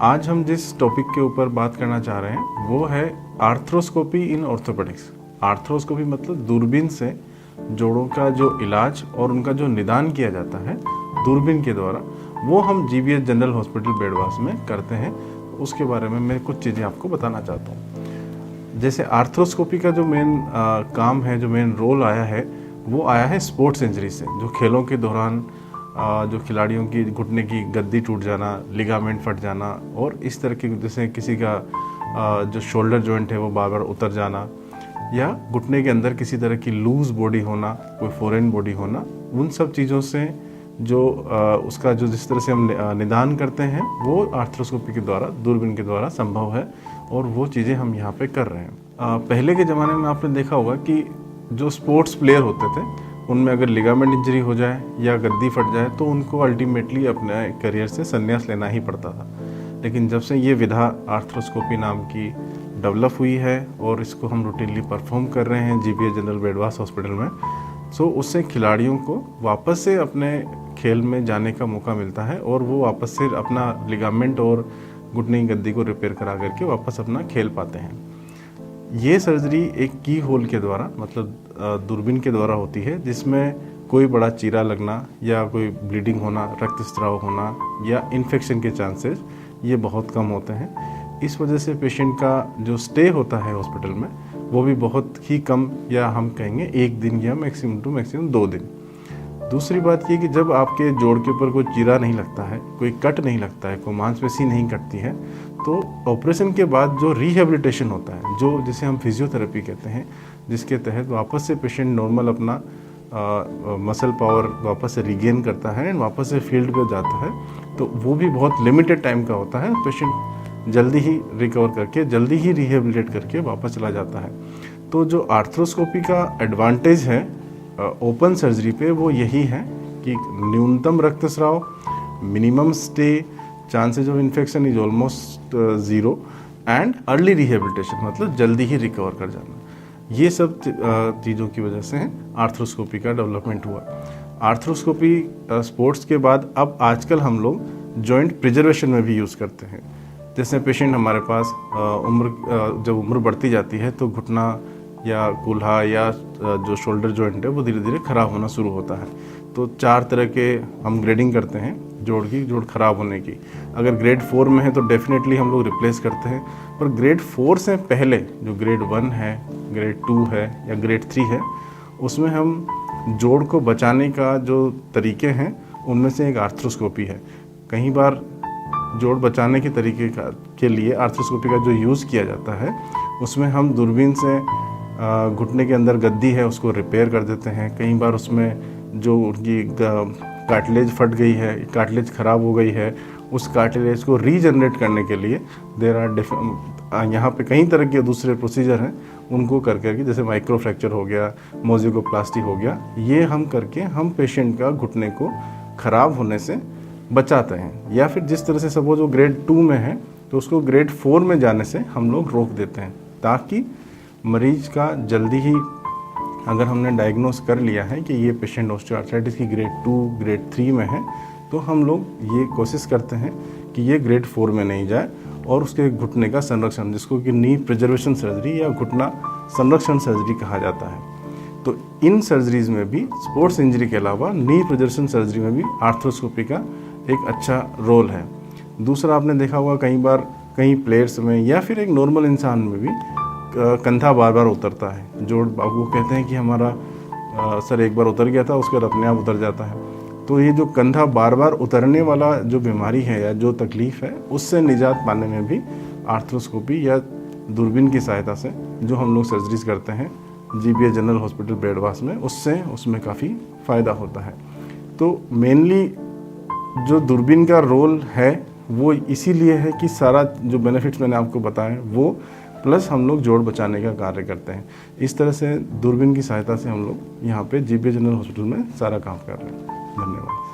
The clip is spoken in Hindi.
आज हम जिस टॉपिक के ऊपर बात करना चाह रहे हैं वो है आर्थ्रोस्कोपी इन ऑर्थोपेडिक्स। आर्थ्रोस्कोपी मतलब दूरबीन से जोड़ों का जो इलाज और उनका जो निदान किया जाता है दूरबीन के द्वारा, वो हम जीबीएच जनरल हॉस्पिटल बेडवास में करते हैं। उसके बारे में मैं कुछ चीज़ें आपको बताना चाहता हूँ। जैसे आर्थ्रोस्कोपी का जो मेन काम है, जो मेन रोल आया है, वो आया है स्पोर्ट्स इंजरी से। जो खेलों के दौरान जो खिलाड़ियों की घुटने की गद्दी टूट जाना, लिगामेंट फट जाना और इस तरह की, जैसे किसी का जो शोल्डर जॉइंट है वो बार बार उतर जाना, या घुटने के अंदर किसी तरह की लूज बॉडी होना, कोई फॉरेन बॉडी होना, उन सब चीज़ों से जो उसका जो जिस तरह से हम निदान करते हैं वो आर्थ्रोस्कोपी के द्वारा, दूरबीन के द्वारा संभव है और वो चीज़ें हम यहाँ पे कर रहे हैं। पहले के ज़माने में आपने देखा होगा कि जो स्पोर्ट्स प्लेयर होते थे उनमें अगर लिगामेंट इंजरी हो जाए या गद्दी फट जाए तो उनको अल्टीमेटली अपने करियर से संन्यास लेना ही पड़ता था। लेकिन जब से ये विधा आर्थ्रोस्कोपी नाम की डेवलप हुई है और इसको हम रूटीनली परफॉर्म कर रहे हैं जीबीएच जनरल बेडवास हॉस्पिटल में, सो उससे खिलाड़ियों को वापस से अपने खेल में जाने का मौका मिलता है और वो वापस से अपना लिगामेंट और घुटने की गद्दी को रिपेयर करा करके वापस अपना खेल पाते हैं। ये सर्जरी एक की होल के द्वारा, मतलब दूरबीन के द्वारा होती है, जिसमें कोई बड़ा चीरा लगना या कोई ब्लीडिंग होना, रक्तस्राव होना या इन्फेक्शन के चांसेस ये बहुत कम होते हैं। इस वजह से पेशेंट का जो स्टे होता है हॉस्पिटल में वो भी बहुत ही कम, या हम कहेंगे 1 दिन या मैक्सिमम टू मैक्सिमम 2 दिन। दूसरी बात ये कि जब आपके जोड़ के ऊपर कोई चीरा नहीं लगता है, कोई कट नहीं लगता है, कोई मांसपेशी नहीं कटती है, तो ऑपरेशन के बाद जो रिहेबिलिटेशन होता है, जो जिसे हम फिजियोथेरेपी कहते हैं, जिसके तहत वापस से पेशेंट नॉर्मल अपना मसल पावर वापस से रिगेन करता है एंड वापस से फील्ड पे जाता है, तो वो भी बहुत लिमिटेड टाइम का होता है। पेशेंट जल्दी ही रिकवर करके, जल्दी ही रिहेबिलिटेट करके वापस चला जाता है। तो जो आर्थ्रोस्कोपी का एडवांटेज है ओपन सर्जरी पे वो यही है कि न्यूनतम रक्तस्राव, minimum stay, chances of infection is almost 0 and early rehabilitation, मतलब जल्दी ही रिकवर कर जाना। ये सब चीज़ों की वजह से आर्थ्रोस्कोपी का डेवलपमेंट हुआ। आर्थ्रोस्कोपी स्पोर्ट्स के बाद अब आजकल हम लोग जॉइंट प्रिजर्वेशन में भी यूज़ करते हैं। जैसे पेशेंट हमारे पास जब उम्र बढ़ती जाती है तो घुटना या कूल्हा या जो शोल्डर जॉइंट है वो धीरे धीरे ख़राब होना शुरू होता है। तो 4 तरह के हम ग्रेडिंग करते हैं जोड़ ख़राब होने की। अगर ग्रेड 4 में है तो डेफिनेटली हम लोग रिप्लेस करते हैं, पर ग्रेड 4 से पहले जो ग्रेड 1 है, ग्रेड 2 है या ग्रेड 3 है, उसमें हम जोड़ को बचाने का जो तरीके हैं उनमें से एक आर्थ्रोस्कोपी है। कई बार जोड़ बचाने के तरीके के लिए आर्थ्रोस्कोपी का जो यूज़ किया जाता है उसमें हम दूरबीन से घुटने के अंदर गद्दी है उसको रिपेयर कर देते हैं। कई बार उसमें जो उनकी कार्टिलेज फट गई है, कार्टिलेज ख़राब हो गई है, उस कार्टिलेज को रीजनरेट करने के लिए देर आर यहाँ पे कई तरह के दूसरे प्रोसीजर हैं, उनको करके, जैसे माइक्रो फ्रैक्चर हो गया, मोजिकोप्लास्टी हो गया, ये हम करके हम पेशेंट का घुटने को ख़राब होने से बचाते हैं। या फिर जिस तरह से सपोज वो ग्रेड 2 में है तो उसको ग्रेड 4 में जाने से हम लोग रोक देते हैं, ताकि मरीज का जल्दी ही, अगर हमने डायग्नोस कर लिया है कि ये पेशेंट ऑस्टियोआर्थराइटिस की ग्रेड 2, ग्रेड 3 में है, तो हम लोग ये कोशिश करते हैं कि ये ग्रेड 4 में नहीं जाए और उसके घुटने का संरक्षण, जिसको कि नी प्रिजर्वेशन सर्जरी या घुटना संरक्षण सर्जरी कहा जाता है। तो इन सर्जरीज में भी, स्पोर्ट्स इंजरी के अलावा नी प्रिजर्वेशन सर्जरी में भी आर्थ्रोस्कोपी का एक अच्छा रोल है। दूसरा, आपने देखा होगा कई बार कई प्लेयर्स में या फिर एक नॉर्मल इंसान में भी कंधा बार बार उतरता है। जोड़, वो कहते हैं कि हमारा सर एक बार उतर गया था, उसके बाद अपने आप उतर जाता है। तो ये जो कंधा बार बार उतरने वाला जो बीमारी है या जो तकलीफ़ है, उससे निजात पाने में भी आर्थ्रोस्कोपी या दूरबीन की सहायता से जो हम लोग सर्जरीज करते हैं जीबीएच जनरल हॉस्पिटल बेडवास में, उसमें काफ़ी फ़ायदा होता है। तो मेनली जो दूरबीन का रोल है वो इसीलिए है कि सारा जो बेनिफिट्स मैंने आपको बताए वो प्लस हम लोग जोड़ बचाने का कार्य करते हैं। इस तरह से दूरबीन की सहायता से हम लोग यहाँ पे जीबीएच जनरल हॉस्पिटल में सारा काम कर रहे हैं।